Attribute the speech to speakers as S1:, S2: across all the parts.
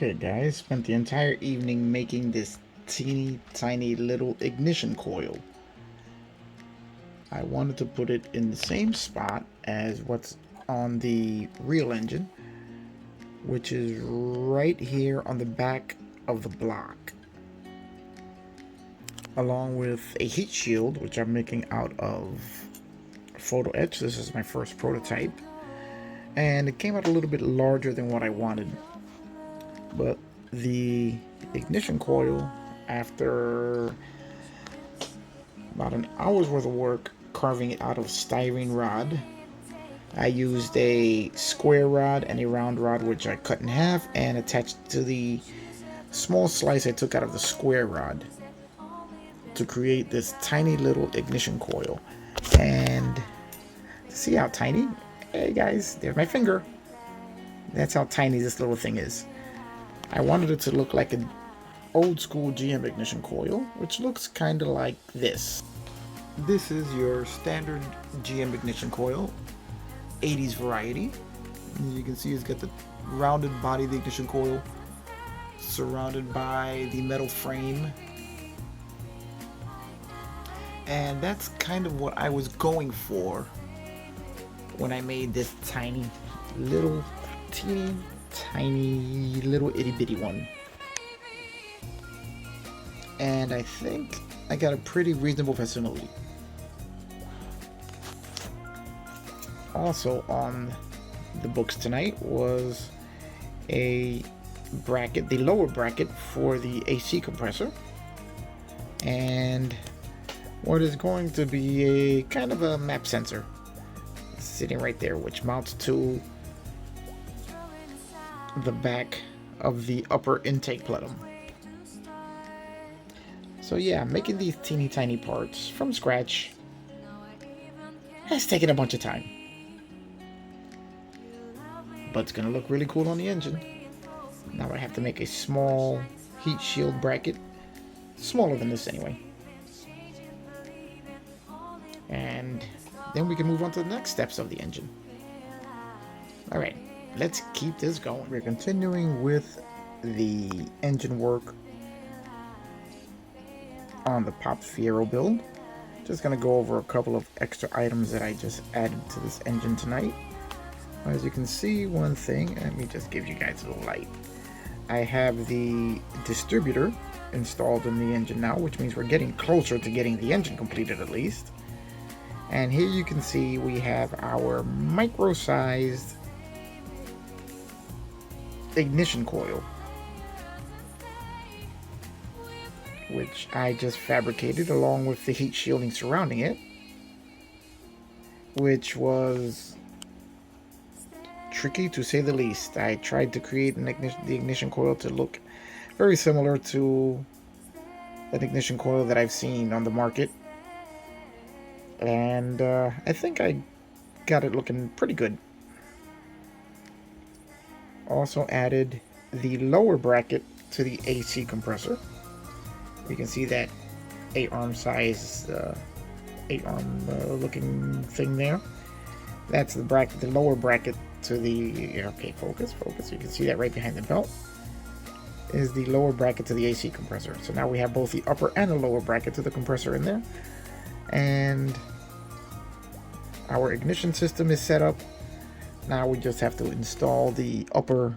S1: Okay guys, spent the entire evening making this teeny tiny little ignition coil. I wanted to put it in the same spot as what's on the real engine, which is right here on the back of the block, along with a heat shield, which I'm making out of photo etch. This is my first prototype, and it came out a little bit larger than what I wanted, but the ignition coil, after about an hour's worth of work carving it out of styrene rod, I used a square rod and a round rod, which I cut in half and attached to the small slice I took out of the square rod to create this tiny little ignition coil. And see how tiny? Hey guys, there's my finger. That's how tiny this little thing is. I wanted it to look like an old school GM ignition coil, which looks kind of like this. This is your standard GM ignition coil, 80s variety. As you can see, it's got the rounded body of the ignition coil surrounded by the metal frame. And that's kind of what I was going for when I made this tiny little teeny little itty bitty one. And I think I got a pretty reasonable facsimile. Also on the books tonight was a bracket, the lower bracket for the AC compressor, and what is going to be a kind of a map sensor sitting right there, which mounts to the back of the upper intake plenum. So yeah, making these teeny tiny parts from scratch has taken a bunch of time, but it's gonna look really cool on the engine. Now I have to make a small heat shield bracket, smaller than this anyway, and then we can move on to the next steps of the engine. Alright, let's keep this going. We're continuing with the engine work on the Pops Fiero build. Just gonna go over a couple of extra items that I just added to this engine tonight. As you can see, one thing, let me just give you guys a little light. I have the distributor installed in the engine now, which means we're getting closer to getting the engine completed at least. And here you can see we have our micro-sized ignition coil, which I just fabricated along with the heat shielding surrounding it, which was tricky to say the least. I tried to create the ignition coil to look very similar to an ignition coil that I've seen on the market, and I think I got it looking pretty good. Also added the lower bracket to the AC compressor. You can see that 8-arm size, 8-arm looking thing there. That's the bracket, the lower bracket to the, okay, focus. You can see that right behind the belt is the lower bracket to the AC compressor. So now we have both the upper and the lower bracket to the compressor in there. And our ignition system is set up. Now we just have to install the upper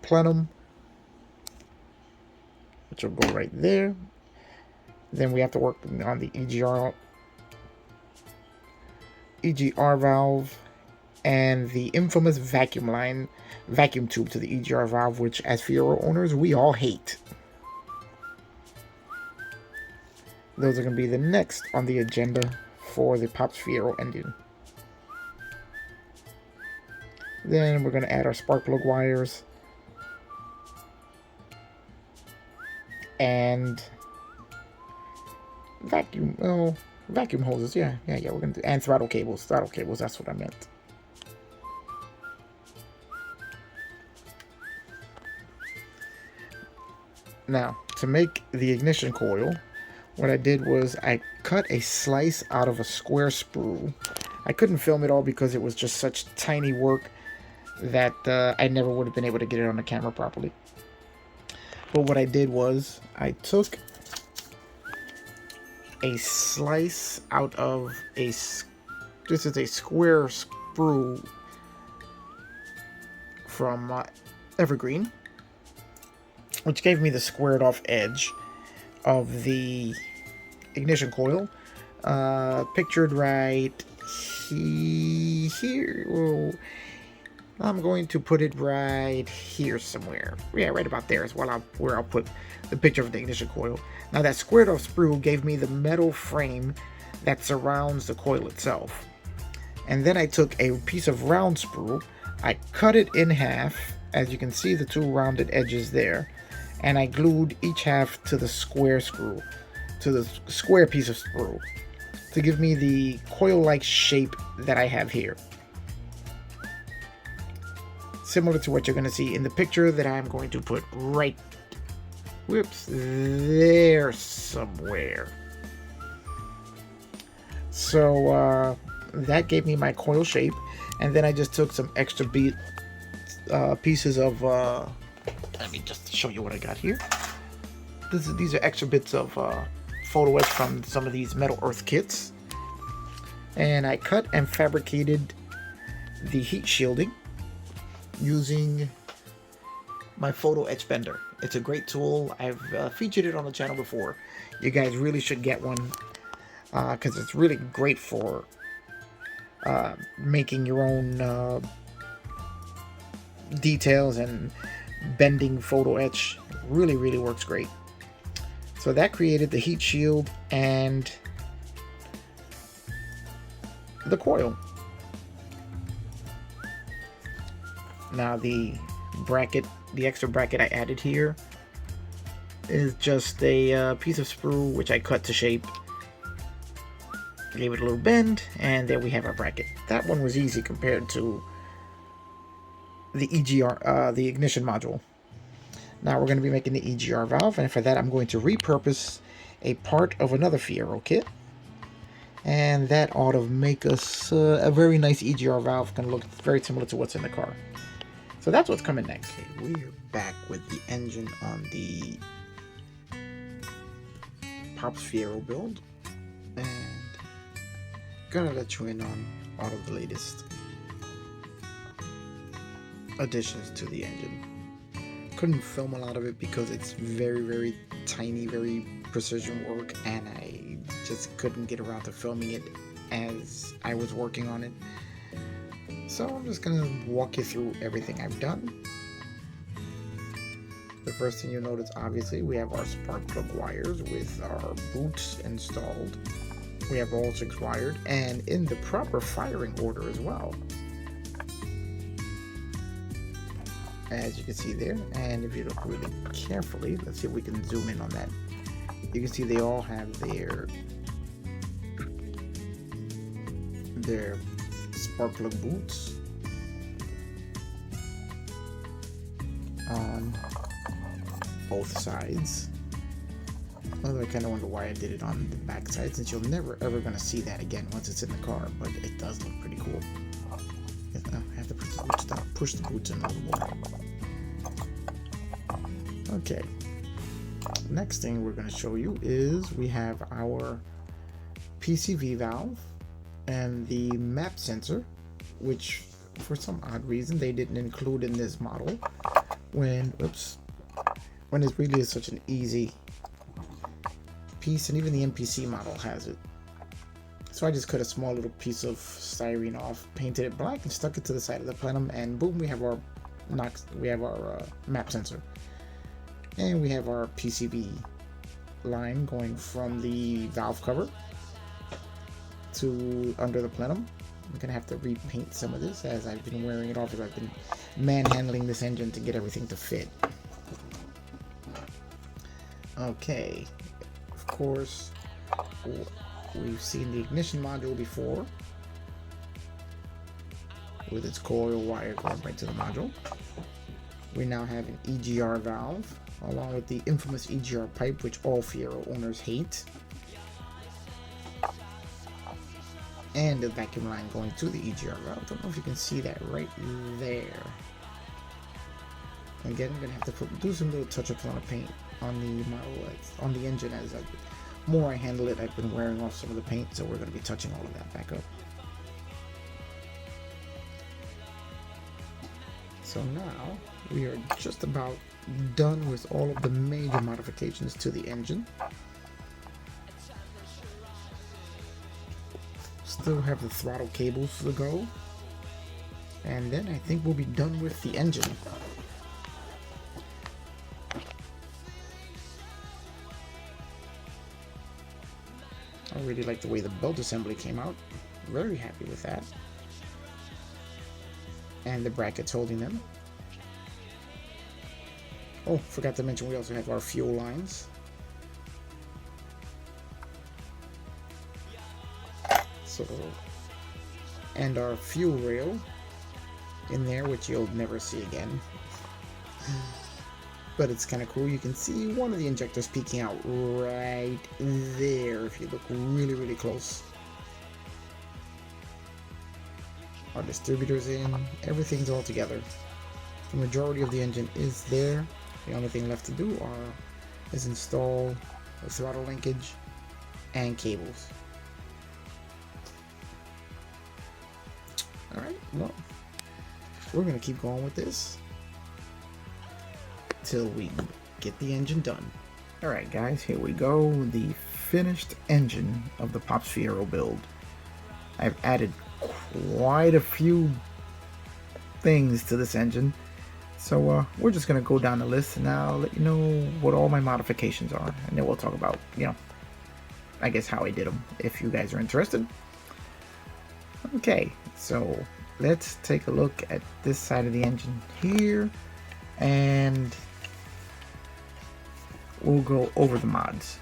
S1: plenum, which will go right there. Then we have to work on the EGR valve and the infamous vacuum tube to the EGR valve, which as Fiero owners we all hate. Those are going to be the next on the agenda for the Pops Fiero engine. Then we're going to add our spark plug wires and vacuum hoses. Yeah, we're going to do, and throttle cables, that's what I meant. Now, to make the ignition coil, what I did was I cut a slice out of a square sprue I couldn't film it all because it was just such tiny work that I never would have been able to get it on the camera properly. But what I did was I took a slice out of this is a square sprue from Evergreen, which gave me the squared off edge of the ignition coil, pictured right here. Well, I'm going to put it right here somewhere. Yeah, right about there is where I'll put the picture of the ignition coil. Now that squared off sprue gave me the metal frame that surrounds the coil itself. And then I took a piece of round sprue, I cut it in half, as you can see the two rounded edges there, and I glued each half to the square screw, to the square piece of sprue, to give me the coil-like shape that I have here. Similar to what you're going to see in the picture that I'm going to put right, there somewhere. So that gave me my coil shape, and then I just took some extra pieces of, let me just show you what I got here. These are extra bits of photo etch from some of these metal earth kits, and I cut and fabricated the heat shielding using my photo etch bender. It's a great tool. I've featured it on the channel before. You guys really should get one because it's really great for making your own details and bending photo etch. Really works great. So that created the heat shield and the coil. Now the bracket, the extra bracket I added here is just a piece of sprue which I cut to shape, gave it a little bend, and there we have our bracket. That one was easy compared to the EGR, the ignition module. Now we're going to be making the EGR valve, and for that I'm going to repurpose a part of another Fiero kit, and that ought to make us a very nice EGR valve. Going to look very similar to what's in the car. So that's what's coming next. Okay, we're back with the engine on the Pops Fiero build, and gonna let you in on all of the latest additions to the engine. Couldn't film a lot of it because it's very tiny, very precision work, and I just couldn't get around to filming it as I was working on it. So I'm just gonna walk you through everything I've done. The first thing you'll notice, obviously, we have our spark plug wires with our boots installed. We have all 6 wired and in the proper firing order as well, as you can see there. And if you look really carefully, let's see if we can zoom in on that. You can see they all have their spark plug boots on both sides. Although I kind of wonder why I did it on the back side, since you're never ever going to see that again once it's in the car, but it does look pretty cool. I have to push the boots down, push the boots in a little more. Okay, next thing we're going to show you is we have our PCV valve and the map sensor, which for some odd reason they didn't include in this model when it really is such an easy piece, and even the NPC model has it. So I just cut a small little piece of styrene off, painted it black, and stuck it to the side of the plenum, and boom, we have our map sensor, and we have our PCB line going from the valve cover to under the plenum. I'm gonna have to repaint some of this as I've been wearing it off, as I've been manhandling this engine to get everything to fit. Okay, of course, we've seen the ignition module before with its coil wire going right to the module. We now have an EGR valve along with the infamous EGR pipe, which all Fiero owners hate. and the vacuum line going to the EGR valve. I don't know if you can see that right there. Again, I'm gonna have to do some little touch-ups on the paint on the model, on the engine. As the more I handle it, I've been wearing off some of the paint, so we're gonna be touching all of that back up. So now we are just about done with all of the major modifications to the engine. Still have the throttle cables to go, and then I think we'll be done with the engine. I really like the way the belt assembly came out. Very happy with that. And the brackets holding them. Oh, forgot to mention we also have our fuel lines. So, and our fuel rail in there, which you'll never see again. But it's kind of cool. You can see one of the injectors peeking out right there if you look really, really close. Our distributor's in. Everything's all together. The majority of the engine is there. The only thing left to do is install the throttle linkage and cables. Alright, well, we're going to keep going with this till we get the engine done. Alright guys, here we go. The finished engine of the Pops Fiero build. I've added quite a few things to this engine. So we're just going to go down the list and I'll let you know what all my modifications are. And then we'll talk about, I guess how I did them if you guys are interested. Okay, so let's take a look at this side of the engine here. And we'll go over the mods.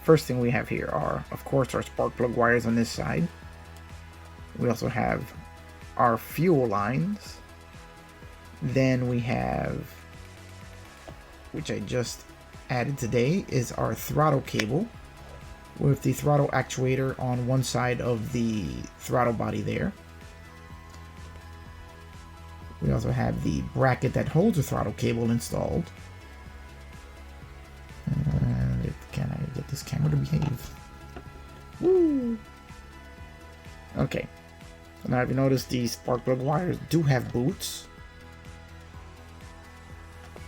S1: First thing we have here are, of course, our spark plug wires on this side. We also have our fuel lines. Then we have, which I just added today, is our throttle cable with the throttle actuator on one side of the throttle body there. We also have the bracket that holds the throttle cable installed. Can I get this camera to behave? Woo! Okay. So now if you notice, these spark plug wires do have boots.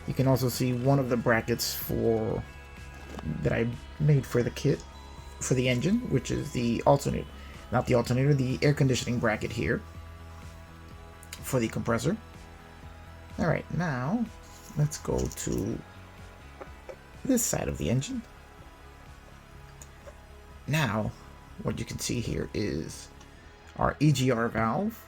S1: You can also see one of the brackets that I made for the kit for the engine, which is the alternator, not the alternator, the air conditioning bracket here for the compressor. All right, now let's go to this side of the engine. Now, what you can see here is our EGR valve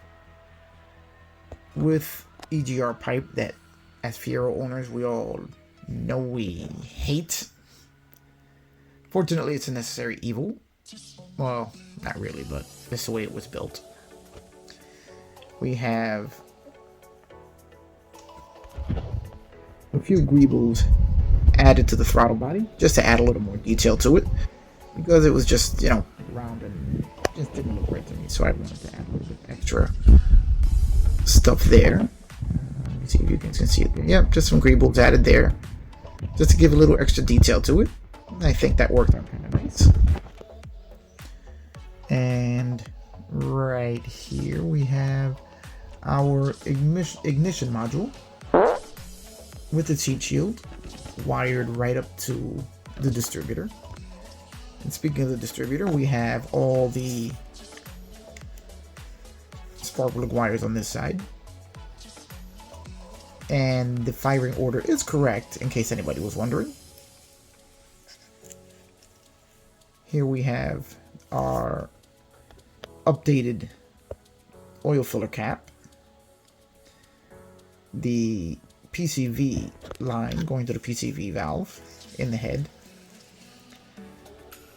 S1: with EGR pipe that, as Fiero owners, we all know we hate. Fortunately, it's a necessary evil. Well, not really, but that's the way it was built. We have a few greebles added to the throttle body, just to add a little more detail to it, because it was just, round and just didn't look right to me, so I wanted to add a little bit extra stuff there. Let me see if you can see it there. Yep, just some greebles added there, just to give a little extra detail to it. I think that worked out kind of nice. And right here we have our ignition module with its heat shield wired right up to the distributor. And speaking of the distributor, we have all the spark plug wires on this side. And the firing order is correct, in case anybody was wondering. Here we have our updated oil filler cap, the PCV line going to the PCV valve in the head.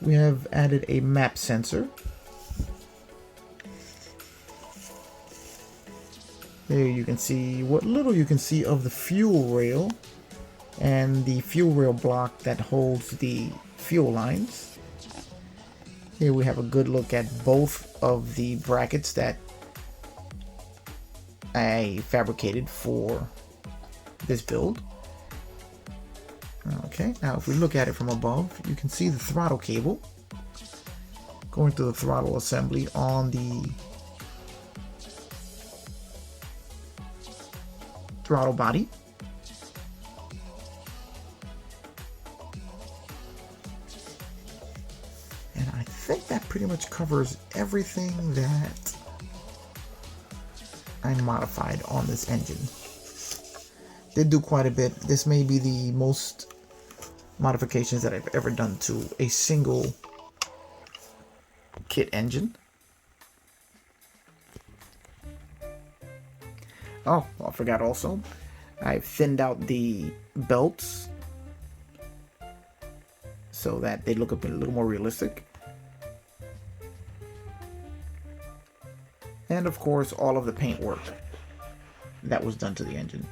S1: We have added a map sensor. There you can see what little you can see of the fuel rail and the fuel rail block that holds the fuel lines. Here we have a good look at both of the brackets that I fabricated for this build. Okay, now if we look at it from above, you can see the throttle cable going through the throttle assembly on the throttle body. And I think that pretty much covers everything that I modified on this engine. Did do quite a bit. This may be the most modifications that I've ever done to a single kit engine. Oh, I forgot also, I've thinned out the belts so that they look a little more realistic. And of course, all of the paint work that was done to the engine.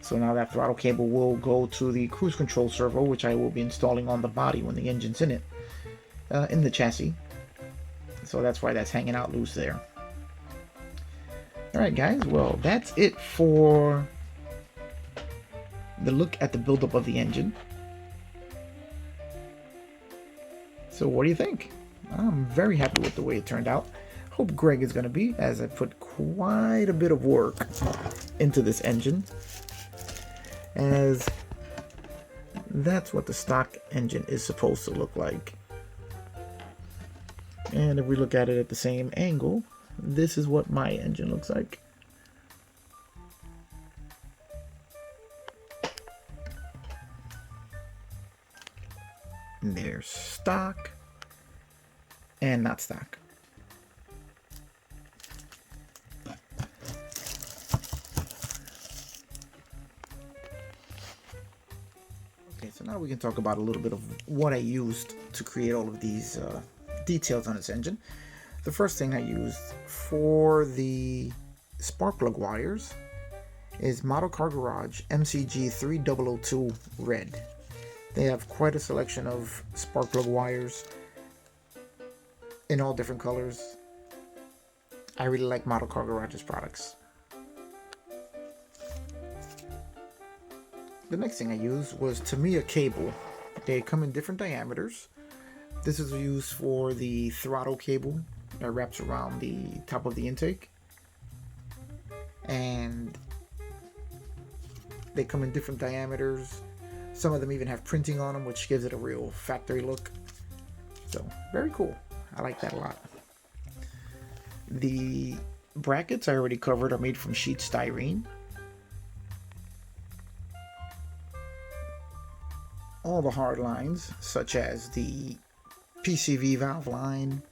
S1: So now that throttle cable will go to the cruise control servo, which I will be installing on the body when the engine's in it, in the chassis. So that's why that's hanging out loose there. Alright guys, well that's it for the look at the buildup of the engine. So what do you think? I'm very happy with the way it turned out. Hope Greg is going to be, as I put quite a bit of work into this engine, as that's what the stock engine is supposed to look like. And if we look at it at the same angle, this is what my engine looks like. And there's stock and not stock. Okay, so now we can talk about a little bit of what I used to create all of these details on this engine. The first thing I used for the spark plug wires is Model Car Garage MCG 3002 Red. They have quite a selection of spark plug wires in all different colors. I really like Model Car Garage's products. The next thing I used was Tamiya cable. They come in different diameters. This is used for the throttle cable that wraps around the top of the intake. And they come in different diameters. Some of them even have printing on them, which gives it a real factory look. So, very cool. I like that a lot. The brackets I already covered are made from sheet styrene. All the hard lines, such as the PCV valve line,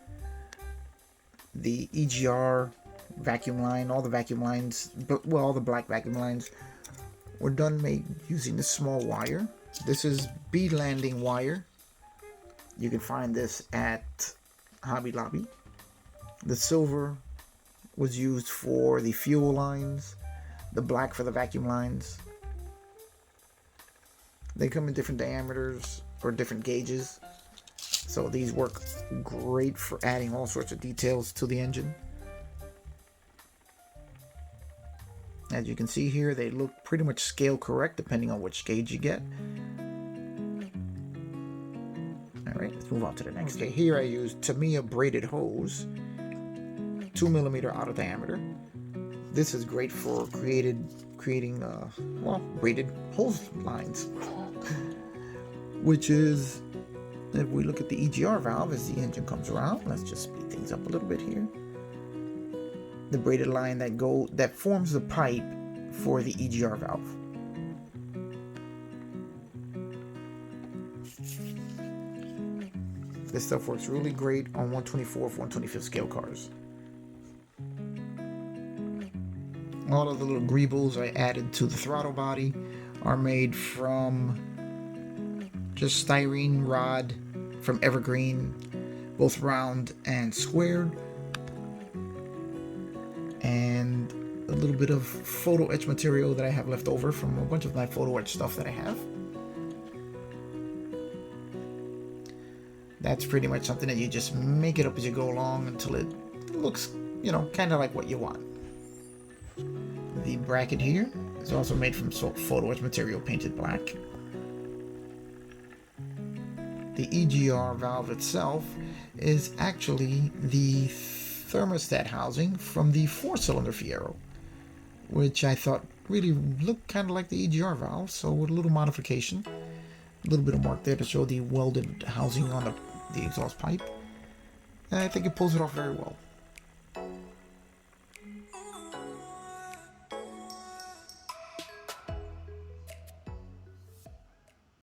S1: the EGR vacuum line, all the vacuum lines, well, all the black vacuum lines were done made using this small wire. This is bead landing wire. You can find this at Hobby Lobby. The silver was used for the fuel lines, the black for the vacuum lines. They come in different diameters or different gauges. So these work great for adding all sorts of details to the engine. As you can see here, they look pretty much scale correct depending on which gauge you get. Alright, let's move on to the next. Okay, here I used Tamiya braided hose, 2mm out of diameter. This is great for creating braided hose lines, which is, if we look at the EGR valve as the engine comes around, let's just speed things up a little bit here. The braided line that forms the pipe for the EGR valve. This stuff works really great on 1/24th, 1/25th scale cars. All of the little greebles I added to the throttle body are made from just styrene rod from Evergreen, both round and squared, and a little bit of photo etch material that I have left over from a bunch of my photo etch stuff that I have. That's pretty much something that you just make it up as you go along until it looks, kind of like what you want. The bracket here is also made from photo etch material painted black. The EGR valve itself is actually the thermostat housing from the 4-cylinder Fiero, which I thought really looked kind of like the EGR valve, so with a little modification. A little bit of mark there to show the welded housing on the exhaust pipe. And I think it pulls it off very well.